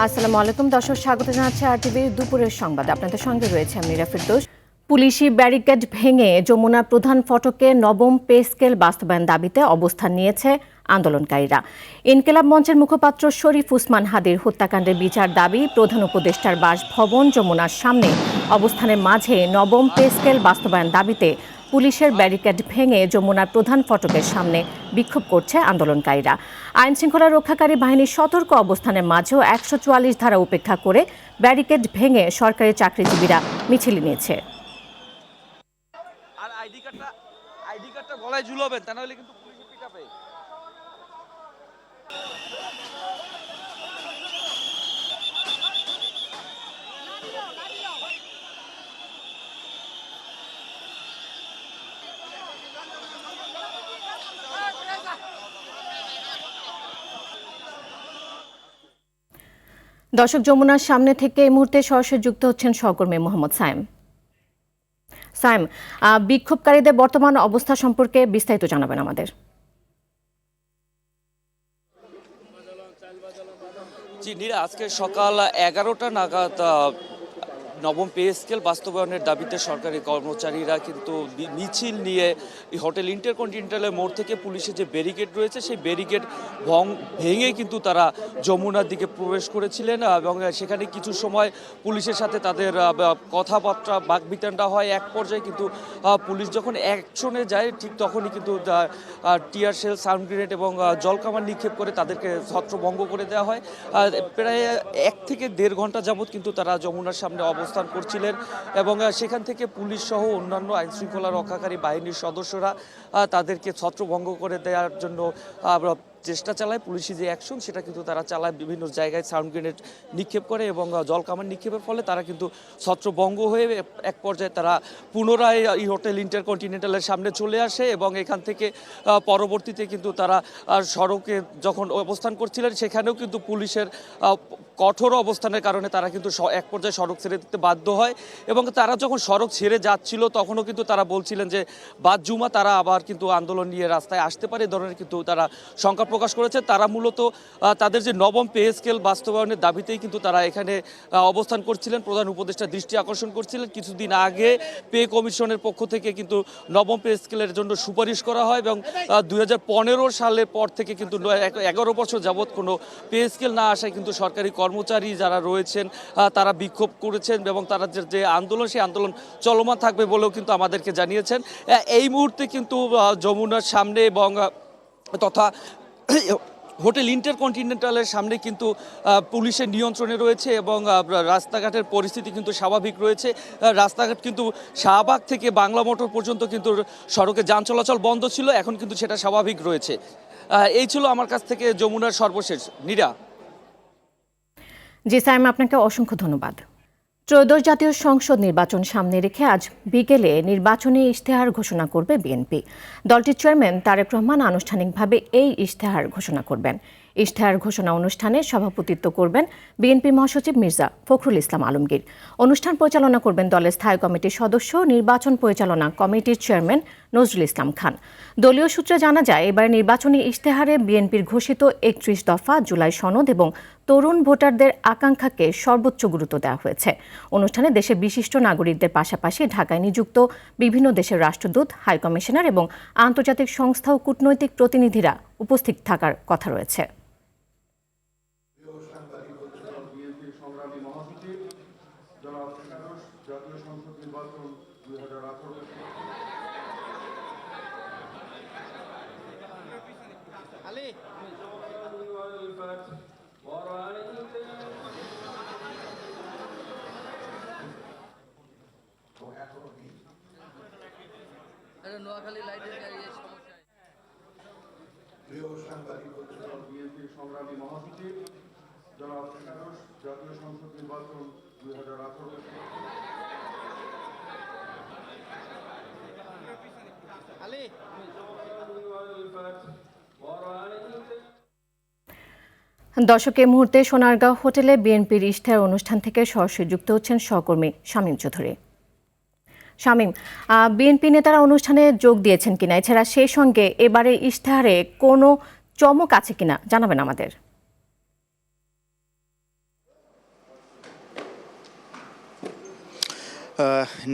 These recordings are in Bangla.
আসসালামু আলাইকুম দর্শক, স্বাগত জানাচ্ছি আরটিভির দুপুরের সংবাদে। আপনাদের সঙ্গে রয়েছে আমি মীরা ফিরদৌস। পুলিশি ব্যারিকেড ভেঙে যমুনা প্রধান ফটকে নবম পে স্কেল বাস্তবায়ন দাবিতে অবস্থান নিয়েছে আন্দোলনকারীরা। ইনকিলাব মঞ্চের মুখপাত্র শরীফ উসমান হাদির হত্যাকাণ্ডের বিচার দাবি, প্রধান উপদেষ্টার বাসভবন যমুনার সামনে অবস্থানের মাঝে নবম পে স্কেল বাস্তবায়ন দাবিতে পুলিশের ব্যারিকেড ভেঙে যমুনার প্রধান ফটকের সামনে বিক্ষোভ করছে আন্দোলনকারীরা। আইন শৃঙ্খলা রক্ষাকারী বাহিনীর সতর্ক অবস্থানের মাঝেও 144 ধারা উপেক্ষা করে ব্যারিকেড ভেঙে সরকারি চাকরিজীবীরা মিছিল নিয়েছে। আর আইডি কার্ডটা গলায় ঝুলাবেন, তা নাহলে কিন্তু পুলিশে পিটাবে। দর্শক, যমুনার সামনে থেকে এই মুহূর্তে সরাসরি যুক্ত হচ্ছেন সহকর্মী মোহাম্মদ সাইম। সাইম, বিক্ষোভকারীদের বর্তমান অবস্থা সম্পর্কে বিস্তারিত জানাবেন আমাদের। জি নীরা, আজকে সকাল 11টা নাগাদ নবম পে স্কেল বাস্তবায়নের দাবিতে সরকারি কর্মচারীরা কিন্তু মিছিল নিয়ে হোটেল ইন্টারকন্টিনেন্টালের মোড় থেকে পুলিশের যে ব্যারিকেড রয়েছে সেই ব্যারিকেড ভেঙে কিন্তু তারা যমুনার দিকে প্রবেশ করেছিলেন এবং সেখানে কিছু সময় পুলিশের সাথে তাদের কথাবার্তা বাকবিতণ্ডা হয়। এক পর্যায়ে কিন্তু পুলিশ যখন অ্যাকশনে যায় ঠিক তখনই কিন্তু টিয়ার শেল, সাউন্ড গ্রেনেড এবং জলকামান নিক্ষেপ করে তাদেরকে ছত্রভঙ্গ করে দেওয়া হয়। প্রায় 1 থেকে 1.5 ঘন্টা যাবৎ কিন্তু তারা যমুনার সামনে অবস্থান করছিলেন এবং সেখান থেকে পুলিশ সহ অন্যান্য আইন শৃঙ্খলা রক্ষাকারী বাহিনীর সদস্যরা তাদেরকে ছত্রভঙ্গ করে দেওয়ার জন্য চেষ্টা চালায়। পুলিশি যে অ্যাকশন সেটা কিন্তু তারা চালায়, বিভিন্ন জায়গায় সাউন্ড গ্রেনেড নিক্ষেপ করে এবং জলকামান নিক্ষেপের ফলে তারা কিন্তু ছত্রভঙ্গ হয়ে এক পর্যায়ে তারা পুনরায় এই হোটেল ইন্টারকন্টিনেন্টালের সামনে চলে আসে এবং এখান থেকে পরবর্তীতে কিন্তু তারা সড়কে যখন অবস্থান করছিলেন সেখানেও কিন্তু পুলিশের কঠোর অবস্থানের কারণে তারা কিন্তু এক পর্যায়ে সড়ক ছেড়ে দিতে বাধ্য হয় এবং তারা যখন সড়ক ছেড়ে যাচ্ছিল তখনও কিন্তু তারা বলছিলেন যে বাদ জুমা তারা আবার কিন্তু আন্দোলন নিয়ে রাস্তায় আসতে পারে, এই ধরনের কিন্তু তারা শঙ্কা প্রকাশ করেছে। তারা মূলত তাদের যে নবম পে স্কেল বাস্তবায়নের দাবিতেই কিন্তু তারা এখানে অবস্থান করছিলেন। প্রধান উপদেষ্টা দৃষ্টি আকর্ষণ করছিলেন। কিছুদিন আগে পে কমিশনের পক্ষ থেকে কিন্তু নবম পে স্কেলের জন্য সুপারিশ করা হয় এবং 2015 সালের পর থেকে কিন্তু 11 বছর যাবৎ কোনো পে স্কেল না আসায় কিন্তু সরকারি কর্মচারী যারা রয়েছেন তারা বিক্ষোভ করেছেন এবং তারা যে আন্দোলন সেই আন্দোলন চলমান থাকবে বলেও কিন্তু আমাদেরকে জানিয়েছেন। এই মুহূর্তে কিন্তু যমুনার সামনে এবং তথা হোটেল ইন্টারকন্টিনেন্টালের সামনে কিন্তু পুলিশের নিয়ন্ত্রণে রয়েছে এবং রাস্তাঘাটের পরিস্থিতি কিন্তু স্বাভাবিক রয়েছে। রাস্তাঘাট কিন্তু শাহবাগ থেকে বাংলা মোটর পর্যন্ত কিন্তু সড়কে যান চলাচল বন্ধ ছিল, এখন কিন্তু সেটা স্বাভাবিক রয়েছে। এই ছিল আমার কাছ থেকে যমুনার সর্বশেষ। নীরা। জি সাইম, আপনাকে অসংখ্য ধন্যবাদ। ত্রয়োদশ জাতীয় সংসদ নির্বাচন সামনে রেখে আজ বিকেলে নির্বাচনী ইশতেহার ঘোষণা করবে বিএনপি। দলটির চেয়ারম্যান তারেক রহমান আনুষ্ঠানিকভাবে এই ইশতেহার ঘোষণা করবেন। ইশতেহার ঘোষণা অনুষ্ঠানে সভাপতিত্ব করবেন বিএনপি মহাসচিব মির্জা ফখরুল ইসলাম আলমগীর। অনুষ্ঠান পরিচালনা করবেন দলের স্থায়ী কমিটির সদস্য, নির্বাচন পরিচালনা কমিটির চেয়ারম্যান নজরুল ইসলাম খান। দলীয় সূত্রে জানা যায়, এবার নির্বাচনী ইশতেহারে বিএনপির ঘোষিত 31 দফা, জুলাই সনদ এবং তরুণ ভোটারদের আকাঙ্ক্ষাকে সর্বোচ্চ গুরুত্ব দেওয়া হয়েছে। অনুষ্ঠানে দেশের বিশিষ্ট নাগরিকদের পাশাপাশি ঢাকায় নিযুক্ত বিভিন্ন দেশের রাষ্ট্রদূত, হাইকমিশনার এবং আন্তর্জাতিক সংস্থা ও কূটনৈতিক প্রতিনিধিরা উপস্থিত থাকার কথা রয়েছে। প্রিয় সাংবাদিক বিএনপির সংগ্রামী মহাসচিব জনাব একাদশ জাতীয় সংসদ নির্বাচন 2018। দর্শক, এই মুহূর্তে সোনারগাঁও হোটেলে বিএনপির ইশতেহার অনুষ্ঠান থেকে সরাসরি যুক্ত হচ্ছেন সহকর্মী শামীম চৌধুরী। শামীম, বিএনপি নেতারা অনুষ্ঠানে যোগ দিয়েছেন কিনা, এছাড়া সেই সঙ্গে এবারে ইশতেহারে কোনো চমক আছে কিনা জানাবেন আমাদের।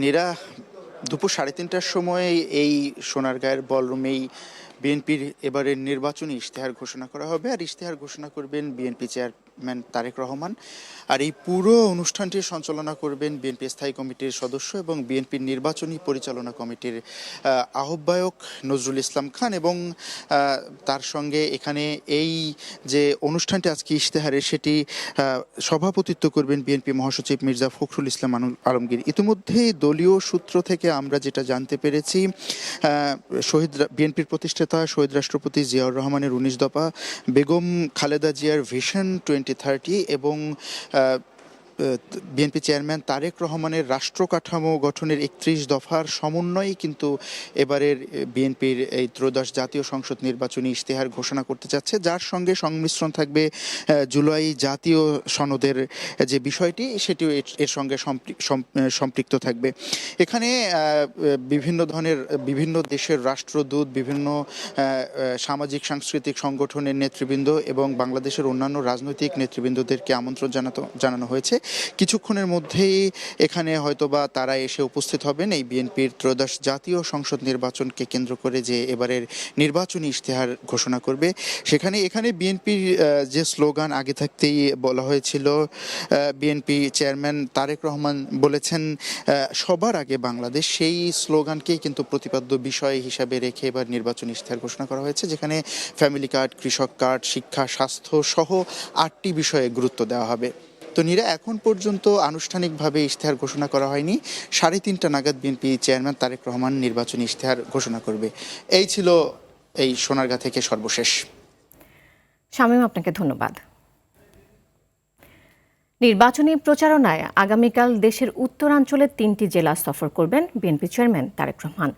নীরা, দুপুর 3:30টার সময় এই সোনারগাঁয়ের বলরুমেই বিএনপির এবারের নির্বাচনী ইশতেহার ঘোষণা করা হবে, আর ইশতেহার ঘোষণা করবেন বিএনপি চেয়ারম্যান তারেক রহমান। আর এই পুরো অনুষ্ঠানটি সঞ্চালনা করবেন বিএনপি স্থায়ী কমিটির সদস্য এবং বিএনপির নির্বাচনী পরিচালনা কমিটির আহ্বায়ক নজরুল ইসলাম খান, এবং তার সঙ্গে এখানে এই যে অনুষ্ঠানটি আজকে ইশতেহারের সেটি সভাপতিত্ব করবেন বিএনপি মহাসচিব মির্জা ফখরুল ইসলাম আলমগীর। ইতিমধ্যেই দলীয় সূত্র থেকে আমরা যেটা জানতে পেরেছি, বিএনপির প্রতিষ্ঠাতা শহীদ রাষ্ট্রপতি জিয়াউর রহমানের 19 দফা, বেগম খালেদা জিয়ার ভিশন 2030 এবং বিএনপি চেয়ারম্যান তারেক রহমানের রাষ্ট্র কাঠামো গঠনের 31 দফার সমন্বয়ে কিন্তু এবারের বিএনপির এই ত্রয়োদশ জাতীয় সংসদ নির্বাচনী ইশতেহার ঘোষণা করতে যাচ্ছে, যার সঙ্গে সংমিশ্রণ থাকবে জুলাই জাতীয় সনদের যে বিষয়টি, সেটিও এর সঙ্গে সম্পৃক্ত থাকবে। এখানে বিভিন্ন দেশের রাষ্ট্রদূত, বিভিন্ন সামাজিক সাংস্কৃতিক সংগঠনের নেতৃবৃন্দ এবং বাংলাদেশের অন্যান্য রাজনৈতিক নেতৃবৃন্দদেরকে আমন্ত্রণ জানানো হয়েছে। কিছুক্ষণের মধ্যেই এখানে হয়তোবা তারা এসে উপস্থিত হবেন এই বিএনপির ত্রয়োদশ জাতীয় সংসদ নির্বাচনকে কেন্দ্র করে যে এবারের নির্বাচনী ইশতেহার ঘোষণা করবে। এখানে বিএনপির যে স্লোগান আগে থাকতেই বলা হয়েছিল, বিএনপি চেয়ারম্যান তারেক রহমান বলেছেন সবার আগে বাংলাদেশ, সেই স্লোগানকেই কিন্তু প্রতিপাদ্য বিষয় হিসাবে রেখে এবার নির্বাচনী ইশতেহার ঘোষণা করা হয়েছে, যেখানে ফ্যামিলি কার্ড, কৃষক কার্ড, শিক্ষা, স্বাস্থ্য সহ 8টি বিষয়ে গুরুত্ব দেওয়া হবে। তো নীরা, এখন পর্যন্ত আনুষ্ঠানিকভাবে ইশতেহার ঘোষণা করা হয়নি। 3:30 নাগাদ বিএনপি চেয়ারম্যান তারেক রহমান নির্বাচনী ইশতেহার ঘোষণা করবে। এই ছিল এই সোনারগাঁ থেকে সর্বশেষ। শামীম, আপনাকে ধন্যবাদ। নির্বাচনী প্রচারণায় আগামীকাল দেশের উত্তরাঞ্চলের 3টি জেলা সফর করবেন বিএনপি চেয়ারম্যান তারেক রহমান।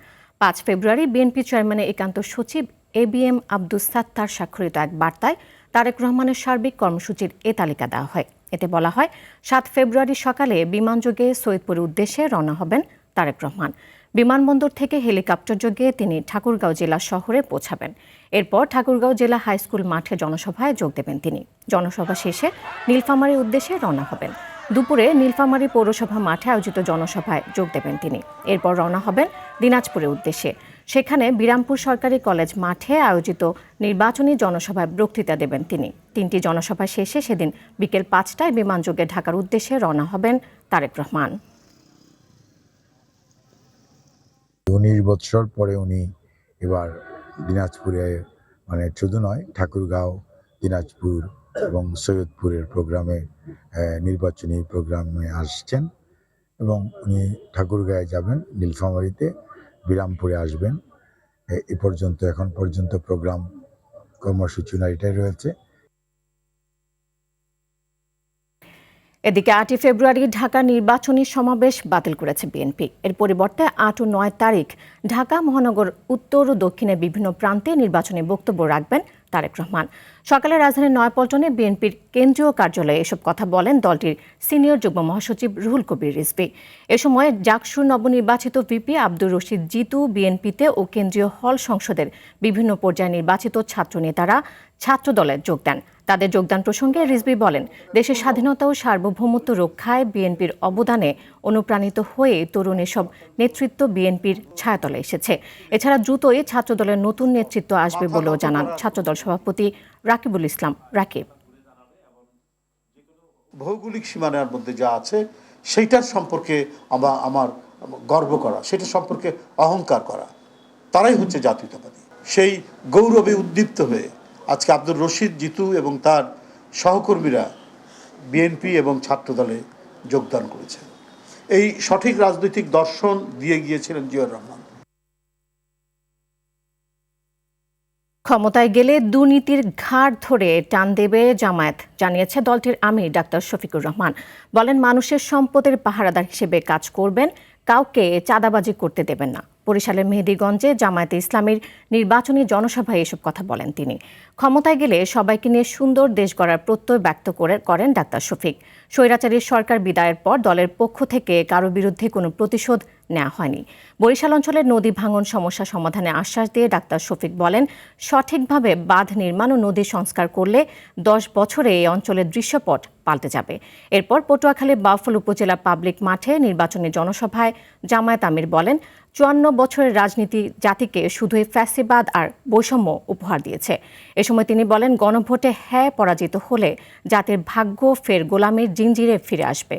5 ফেব্রুয়ারি বিএনপি চেয়ারম্যানের একান্ত সচিব ABM আব্দুস সাত্তার স্বাক্ষরিত এক বার্তায় তারেক রহমানের সার্বিক কর্মসূচির এ তালিকা দেওয়া হয়। এতে বলা হয়, 7 ফেব্রুয়ারি সকালে বিমানযোগে সৈয়দপুরের উদ্দেশ্যে রওনা হবেন তারেক রহমান। বিমানবন্দর থেকে হেলিকপ্টার যোগে তিনি ঠাকুরগাঁও জেলা শহরে পৌঁছাবেন। এরপর ঠাকুরগাঁও জেলা হাইস্কুল মাঠে জনসভায় যোগ দেবেন তিনি। জনসভা শেষে নীলফামারীর উদ্দেশ্যে রওনা হবেন। দুপুরে নীলফামারী পৌরসভা মাঠে আয়োজিত জনসভায় যোগ দেবেন তিনি। এরপর রওনা হবেন দিনাজপুরের উদ্দেশ্যে। সেখানে বিরামপুর সরকারি কলেজ মাঠে আয়োজিত নির্বাচনী জনসভায় বক্তৃতা দেবেন তিনি। 3টি জনসভা শেষে সেদিন বিকেল 5টায় বিমানযোগে ঢাকার উদ্দেশ্যে রওনা হবেন তারেক রহমান। 19 বছর পরে উনি এবার দিনাজপুরে, মানে শুধু নয়, ঠাকুরগাঁও, দিনাজপুর এবং সৈয়দপুরের নির্বাচনী প্রোগ্রামে আসছেন, এবং উনি ঠাকুরগাঁয়ে যাবেন, নীলফামারীতে, বিরামপুরে আসবেন। এখন পর্যন্ত প্রোগ্রাম কর্মসূচি এটাই রয়েছে। এদিকে 8 ফেব্রুয়ারি ঢাকা নির্বাচনী সমাবেশ বাতিল করেছে বিএনপি। এর পরিবর্তে 8 ও 9 তারিখ ঢাকা মহানগর উত্তর ও দক্ষিণে বিভিন্ন প্রান্তে নির্বাচনী বক্তব্য রাখবেন তারেক রহমান। সকালে রাজধানীর নয়াপল্টনে বিএনপির কেন্দ্রীয় কার্যালয়ে এসব কথা বলেন দলটির সিনিয়র যুগ্ম মহাসচিব রুহুল কবির রিজভী। এ সময় জাকসুর নবনির্বাচিত ভিপি আব্দুর রশিদ জিতু বিএনপিতে ও কেন্দ্রীয় হল সংসদের বিভিন্ন পর্যায়ে নির্বাচিত ছাত্রনেতারা ছাত্রদলে যোগ দেন। তাদের যোগদান প্রসঙ্গে রিজভী বলেন, দেশের স্বাধীনতা ও সার্বভৌমত্ব রক্ষায় বিএনপির অবদানে অনুপ্রাণিত হয়ে তরুণ এসব নেতৃত্ব বিএনপির ছায়াতলে এসেছে। এছাড়া দ্রুতই ছাত্রদলের নতুন নেতৃত্ব আসবে বলেও জানান ছাত্রদল সভাপতি রাকিবুল ইসলাম রাকিব। ভৌগোলিক সীমানার মধ্যে যা আছে সেইটার সম্পর্কে আমার গর্ব করা, সেটা সম্পর্কে অহংকার করা, তারাই হচ্ছে জাতীয়তাবাদী। সেই গৌরবে উদ্দীপ্ত হয়ে আজকে আব্দুর রশিদ জিতু এবং তার সহকর্মীরা বিএনপি এবং ছাত্রদলে যোগদান করেছেন। এই সঠিক রাজনৈতিক দর্শন দিয়ে গিয়েছিলেন জিয়াউর রহমান। ক্ষমতায় গেলে দুর্নীতির ঘাড় ধরে টান দেবে জামায়াত, জানিয়েছে দলটির আমির ডাক্তার শফিকুর রহমান। বলেন, মানুষের সম্পদের পাহারাদার হিসেবে কাজ করবেন, কাউকে চাঁদাবাজি করতে দেবেন না। বরিশালের মেহেদীগঞ্জে জামায়াতে ইসলামীর নির্বাচনী জনসভায় এসব কথা বলেন তিনি। ক্ষমতায় গেলে সবাইকে নিয়ে সুন্দর দেশ গড়ার প্রত্যয় ব্যক্ত করেন ডাক্তার শফিক। স্বৈরাচারী সরকার বিদায়ের পর দলের পক্ষ থেকে কারো বিরুদ্ধে কোনো প্রতিশোধ নেওয়া হয়নি। বরিশাল অঞ্চলের নদী ভাঙন সমস্যা সমাধানে আশ্বাস দিয়ে ডাক্তার শফিক বলেন, সঠিকভাবে বাঁধ নির্মাণ ও নদী সংস্কার করলে 10 বছরে এই অঞ্চলের দৃশ্যপট পাল্টে যাবে। এরপর পটুয়াখালী বাউফল উপজেলা পাবলিক মাঠে নির্বাচনী জনসভায় জামায়াত আমির বলেন, 54 বছরের রাজনীতি জাতিকে শুধুই ফ্যাসিবাদ আর বৈষম্য উপহার দিয়েছে। এ সময় তিনি বলেন, গণভোটে হ্যাঁ পরাজিত হলে জাতির ভাগ্য ফের গোলামীর জিঞ্জিরে ফিরে আসবে।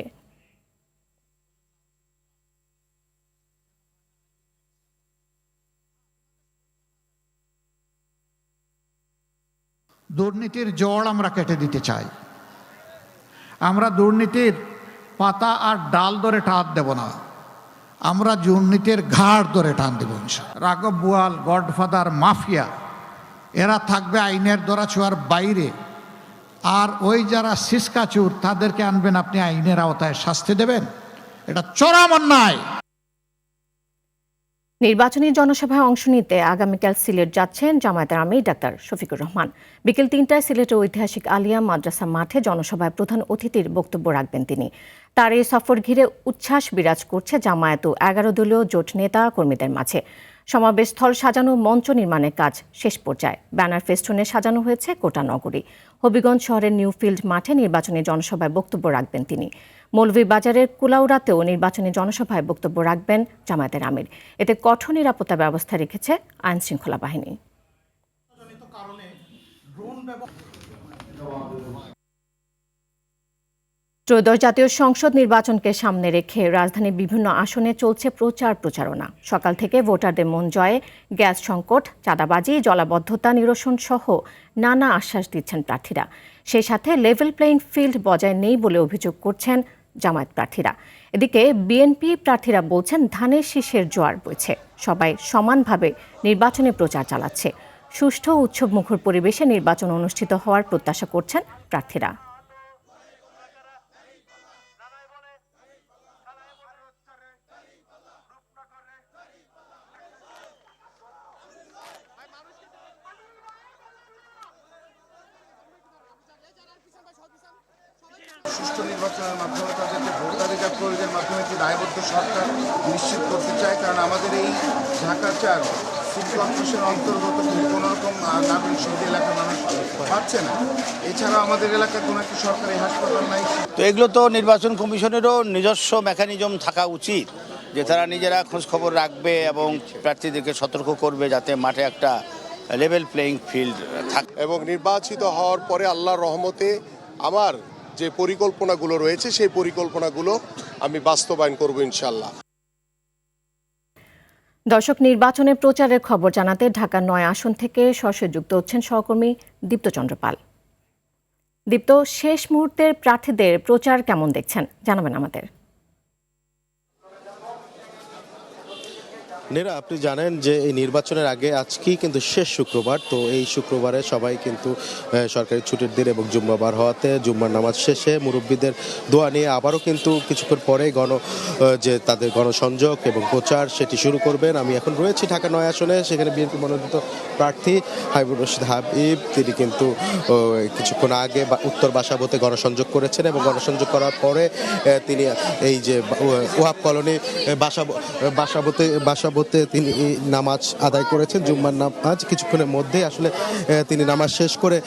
দুর্নীতির জড় আমরা কেটে দিতে চাই। আমরা দুর্নীতির পাতা আর ডাল ধরে টান দেব না, আমরা দুর্নীতির ঘাড় ধরে টান দেব। রাঘব বোয়াল, গডফাদার, মাফিয়া এরা থাকবে আইনের দরাছোঁয়ার বাইরে, আর ওই যারা সিসকাচুর তাদেরকে আনবেন আপনি আইনের আওতায় শাস্তি দেবেন, এটা চরম অন্যায়। নির্বাচনী জনসভায় অংশ নিতে আগামীকাল সিলেট যাচ্ছেন জামায়াতের আমির ডাক্তার শফিকুর রহমান। বিকেল 3টায় সিলেটের ঐতিহাসিক আলিয়া মাদ্রাসা মাঠে জনসভায় প্রধান অতিথির বক্তব্য রাখবেন তিনি। তার এই সফর ঘিরে উচ্ছ্বাস বিরাজ করছে জামায়াত ও 11 দলীয় জোট নেতা কর্মীদের মাঝে। সমাবেশস্থল সাজানো, মঞ্চ নির্মাণের কাজ শেষ পর্যায়ে। ব্যানার ফেস্টুনে সাজানো হয়েছে গোটা নগরী। হবিগঞ্জ শহরের নিউফিল্ড মাঠে নির্বাচনী জনসভায় বক্তব্য রাখবেন তিনি। মৌলভীবাজারের কুলাউড়াতেও নির্বাচনী জনসভায় বক্তব্য রাখবেন জামায়াতের আমির। এতে কঠোর নিরাপত্তা ব্যবস্থা রেখেছে আইন শৃঙ্খলা বাহিনী। ত্রয়োদশ জাতীয় সংসদ নির্বাচনকে সামনে রেখে রাজধানীর বিভিন্ন আসনে চলছে প্রচারণা। সকাল থেকে ভোটারদের মন জয়ে গ্যাস সংকট, চাঁদাবাজি, জলাবদ্ধতা নিরসন সহ নানা আশ্বাস দিচ্ছেন প্রার্থীরা। সেই সাথে লেভেল প্লেইং ফিল্ড বজায় নেই বলে অভিযোগ করছেন জামায়াত প্রার্থীরা। এদিকে বিএনপি প্রার্থীরা বলছেন, ধানের শীষের জোয়ার বইছে, সবাই সমানভাবে নির্বাচনে প্রচার চালাচ্ছে। সুষ্ঠু উৎসবমুখর পরিবেশে নির্বাচন অনুষ্ঠিত হওয়ার প্রত্যাশা করছেন প্রার্থীরা। সুষ্ঠু নির্বাচনের মাধ্যমে তাদেরকে ভোটাধিকার প্রয়োগের মাধ্যমে একটি দায়বদ্ধ সরকার নিশ্চিত করতে চায়, কারণ আমাদের এই ঢাকা 4 সিটি কর্পোরেশনের অন্তর্গত কোনো রকম নাগরিক সুবিধা এলাকার মানুষ পাচ্ছে না। এছাড়া আমাদের এলাকায় কোনো একটি সরকারি হাসপাতাল নাই। তো এগুলো তো নির্বাচন কমিশনেরও নিজস্ব মেকানিজম থাকা উচিত, যে তারা নিজেরা খোঁজখবর রাখবে এবং প্রার্থীদেরকে সতর্ক করবে যাতে মাঠে একটা লেভেল প্লেইং ফিল্ড থাকে। এবং নির্বাচিত হওয়ার পরে আল্লাহর রহমতে আমার যে পরিকল্পনাগুলো রয়েছে সেই পরিকল্পনাগুলো আমি বাস্তবায়ন করব ইনশাল্লাহ। দর্শক, নির্বাচনের প্রচারের খবর জানাতে ঢাকার 9 আসন থেকে সরাসরি যুক্ত হচ্ছেন সহকর্মী দীপ্ত চন্দ্র পাল। দীপ্ত, শেষ মুহূর্তের প্রার্থীদের প্রচার কেমন দেখছেন, জানাবেন আমাদের। নেরা, আপনি জানেন যে এই নির্বাচনের আগে আজকেই কিন্তু শেষ শুক্রবার। তো এই শুক্রবারে সবাই কিন্তু সরকারি ছুটির দিন এবং জুম্মাবার হওয়াতে জুম্মার নামাজ শেষে মুরব্বীদের দোয়া নিয়ে আবারও কিন্তু কিছুক্ষণ পরে যে তাদের গণসংযোগ এবং প্রচার সেটি শুরু করবেন। আমি এখন রয়েছি ঢাকা 9 আসনে, সেখানে বিএনপি মনোনীত প্রার্থী হাবিবুর রশিদ হাবিব, তিনি কিন্তু কিছুক্ষণ আগে উত্তর বাসাবোতে গণসংযোগ করেছেন এবং গণসংযোগ করার পরে তিনি এই যে ওয়াহাব কলোনি বাসাবোতে তিনি নামাজ আদায় করেছেন, জুম্মার নামাজ। কিছুক্ষণের মধ্যে আসলে তিনি নামাজ শেষ করে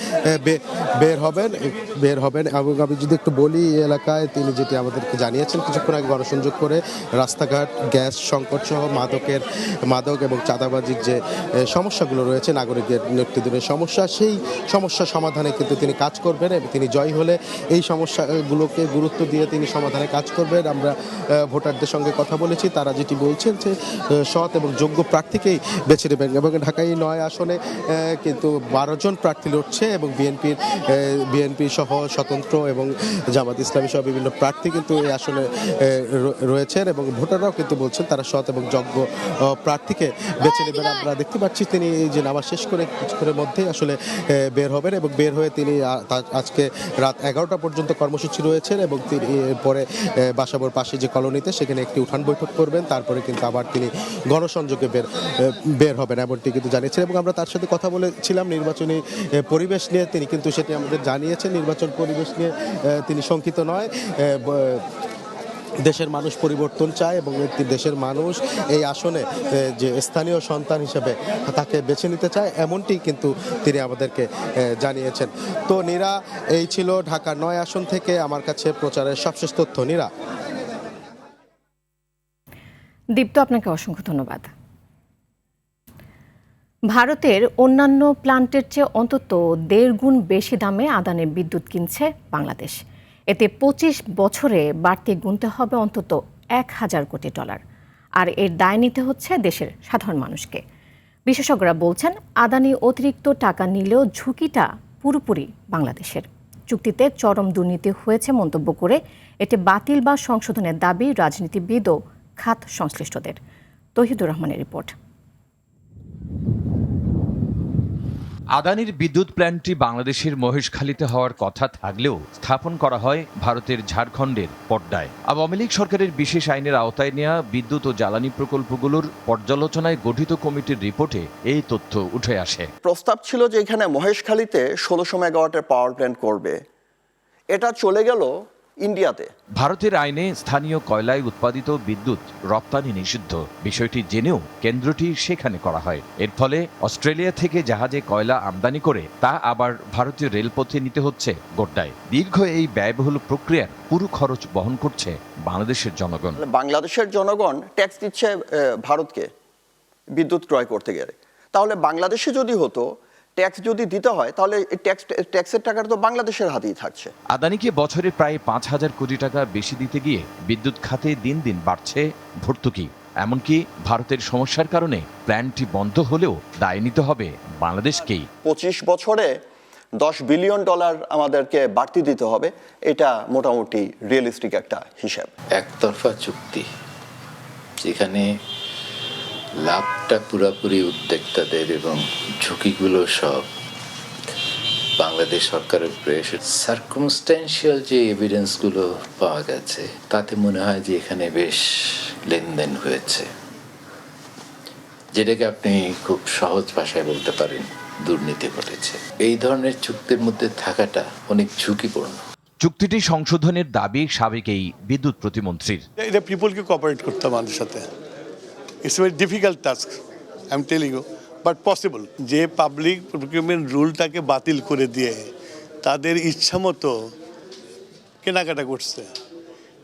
বের হবেন এবং আমি যদি একটু বলি, এই এলাকায় তিনি যেটি আমাদেরকে জানিয়েছেন কিছুক্ষণ আগে গণসংযোগ করে, রাস্তাঘাট, গ্যাস সংকট সহ মাদক এবং চাঁদাবাজির যে সমস্যাগুলো রয়েছে, নাগরিকদের নিত্যদিনের সমস্যা, সেই সমস্যা সমাধানে কিন্তু তিনি কাজ করবেন এবং তিনি জয় হলে এই সমস্যাগুলোকে গুরুত্ব দিয়ে তিনি সমাধানে কাজ করবেন। আমরা ভোটারদের সঙ্গে কথা বলেছি, তারা যেটি বলছেন যে সৎ এবং যোগ্য প্রার্থীকেই বেছে নেবেন এবং ঢাকায় 9 আসনে কিন্তু 12 জন প্রার্থী লড়ছে এবং বিএনপি সহ স্বতন্ত্র এবং জামাত ইসলামী সহ বিভিন্ন প্রার্থী কিন্তু এই আসনে রয়েছেন এবং ভোটাররাও কিন্তু বলছেন তারা সৎ এবং যোগ্য প্রার্থীকে বেছে নেবেন। আমরা দেখতে পাচ্ছি তিনি এই যে নামাজ শেষ করে কিছুক্ষণের মধ্যেই আসলে বের হবেন এবং বের হয়ে তিনি আজকে রাত 11টা পর্যন্ত কর্মসূচি রয়েছেন এবং তিনি পরে বাসাবোর পাশে যে কলোনিতে সেখানে একটি উঠান বৈঠক করবেন। তারপরে কিন্তু আবার তিনি গণসংযোগে বের হবেন এমনটি কিন্তু জানিয়েছেন। এবং আমরা তার সাথে কথা বলেছিলাম নির্বাচনী পরিবেশ নিয়ে, তিনি কিন্তু সেটি আমাদের জানিয়েছেন। নির্বাচন পরিবেশ নিয়ে তিনি শঙ্কিত নয়, দেশের মানুষ পরিবর্তন চায় এবং দেশের মানুষ এই আসনে যে স্থানীয় সন্তান হিসেবে তাকে বেছে নিতে চায়, এমনটি কিন্তু তিনি আমাদেরকে জানিয়েছেন। তো নীরা, এই ছিল ঢাকা ৯ আসন থেকে আমার কাছে প্রচারের সবশেষ তথ্য। নীরা। দীপ্ত, আপনাকে অসংখ্য ধন্যবাদ। ভারতের অন্যান্য প্লান্টের চেয়ে অন্তত 1.5 গুণ বেশি দামে আদানির বিদ্যুৎ কিনছে বাংলাদেশ। এতে 25 বছরে বাড়তি গুনতে হবে অন্তত $1,000 কোটি। আর এর দায় নিতে হচ্ছে দেশের সাধারণ মানুষকে। বিশেষজ্ঞরা বলছেন, আদানি অতিরিক্ত টাকা নিলেও ঝুঁকিটা পুরোপুরি বাংলাদেশের। চুক্তিতে চরম দুর্নীতি হয়েছে মন্তব্য করে এটি বাতিল বা সংশোধনের দাবি রাজনীতিবিদ ও খাত সংশ্লিষ্টদের। তৌহিদুর রহমানের রিপোর্ট। আদানির বিদ্যুৎ প্ল্যান্টটি বাংলাদেশের মহেশখালীতে হওয়ার কথা থাকলেও স্থাপন করা হয় ভারতের ঝাড়খণ্ডের পট্টায়। আওয়ামী লীগ সরকারের বিশেষ আইনের আওতায় নেওয়া বিদ্যুৎ ও জ্বালানি প্রকল্পগুলোর পর্যালোচনায় গঠিত কমিটির রিপোর্টে এই তথ্য উঠে আসে। প্রস্তাব ছিল যে এখানে মহেশখালীতে 1600 মেগাওয়াটের পাওয়ার প্ল্যান্ট করবে, এটা চলে গেল ইন্ডিয়াতে। ভারতের আইনে স্থানীয় কয়লায় উৎপাদিত বিদ্যুৎ রপ্তানি নিষিদ্ধ। বিষয়টি জেনেও কেন্দ্রটি সেখানে করা হয়। এর ফলে অস্ট্রেলিয়া থেকে জাহাজে কয়লা আমদানি করে তা আবার ভারতীয় রেলপথে নিতে হচ্ছে গোড্ডায়। দীর্ঘ এই ব্যয়বহুল প্রক্রিয়ার পুরো খরচ বহন করছে বাংলাদেশের জনগণ। বাংলাদেশের জনগণ ট্যাক্স দিচ্ছে ভারতকে বিদ্যুৎ ক্রয় করতে গেলে। তাহলে বাংলাদেশে যদি হতো, ট্যাক্স যদি দিতে হয়, তাহলে ট্যাক্সের টাকাটা তো বাংলাদেশের হাতেই থাকছে। আদানিকে বছরে প্রায় 5,000 কোটি টাকা বেশি দিতে গিয়ে বিদ্যুৎ খাতে দিন দিন বাড়ছে ভর্তুকি। এমনকি ভারতের সমস্যার কারণে প্ল্যান্টটি বন্ধ হলেও দায় নিতে হবে বাংলাদেশকেই। 25 বছরে $10 বিলিয়ন আমাদেরকে বাড়তি দিতে হবে, এটা মোটামুটি রিয়েলিস্টিক একটা হিসাব। একতরফা চুক্তি, যেখানে লাভটা পুরোপুরি উদ্যোক্তাদের এবং ঝুঁকিগুলো সব বাংলাদেশ সরকারের উপরে এসে সার্কামস্ট্যান্সিয়াল যে এভিডেন্সগুলো পাওয়া গেছে, তাতে মনে হয় যে এখানে বেশ লেনদেন হয়েছে, যেটাকে আপনি খুব সহজ ভাষায় বলতে পারেন দুর্নীতি ঘটেছে। এই ধরনের চুক্তির মধ্যে থাকাটা অনেক ঝুঁকিপূর্ণ। চুক্তিটি সংশোধনের দাবি সাবেক এই বিদ্যুৎ প্রতিমন্ত্রীর। এটা পিপলকে কোঅপারেট করতে হবে আমাদের সাথে। It's a very difficult task, I am telling you, but possible. যে পাবলিক প্রকিউরমেন্ট রুলটাকে বাতিল করে দিয়ে তাদের ইচ্ছা মতো কেনাকাটা করছে,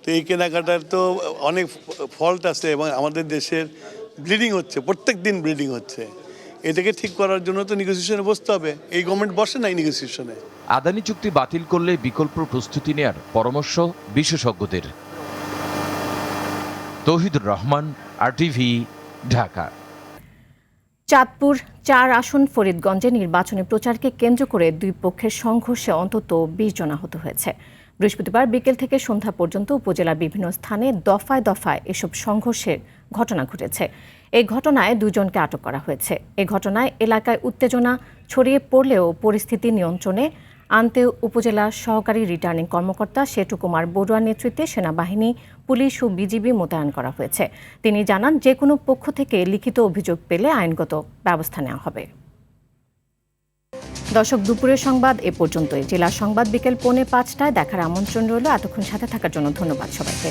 তো এই কেনাকাটার তো অনেক ফল্ট আছে এবং আমাদের দেশের ব্লিডিং হচ্ছে, প্রত্যেক দিন ব্লিডিং হচ্ছে। এটাকে ঠিক করার জন্য তো নেগোসিয়েশনে বসতে হবে। এই গভর্নমেন্ট বসে নাই নেগোসিয়েশনে। আদানি চুক্তি বাতিল করলে বিকল্প প্রস্তুতি নেয়ার পরামর্শ বিশেষজ্ঞদের। তৌহিদুর রহমান, RTV, ঢাকা। চাঁদপুর 4 আসন ফরিদগঞ্জে নির্বাচনী প্রচারকে কেন্দ্র করে দুই পক্ষের সংঘর্ষে অন্তত 20 জন আহত হয়েছে। বৃহস্পতিবার বিকেল থেকে সন্ধ্যা পর্যন্ত উপজেলার বিভিন্ন স্থানে দফায় দফায় এসব সংঘর্ষের ঘটনা ঘটেছে। এই ঘটনায় 2 জনকে আটক করা হয়েছে। এই ঘটনায় এলাকায় উত্তেজনা ছড়িয়ে পড়লেও পরিস্থিতি নিয়ন্ত্রণে আনতে উপজেলা সহকারী রিটার্নিং কর্মকর্তা সেটু কুমার বড়ুয়ার নেতৃত্বে সেনাবাহিনী, পুলিশ ও বিজিবি মোতায়েন করা হয়েছে। তিনি জানান, যে কোনো পক্ষ থেকে লিখিত অভিযোগ পেলে আইনগত ব্যবস্থা নেওয়া হবে। দর্শক, দুপুরের সংবাদ এ পর্যন্তই। জেলার সংবাদ বিকেল 4:45টায় দেখার আমন্ত্রণ রইল। এতক্ষণ সাথে থাকার জন্য ধন্যবাদ সবাইকে।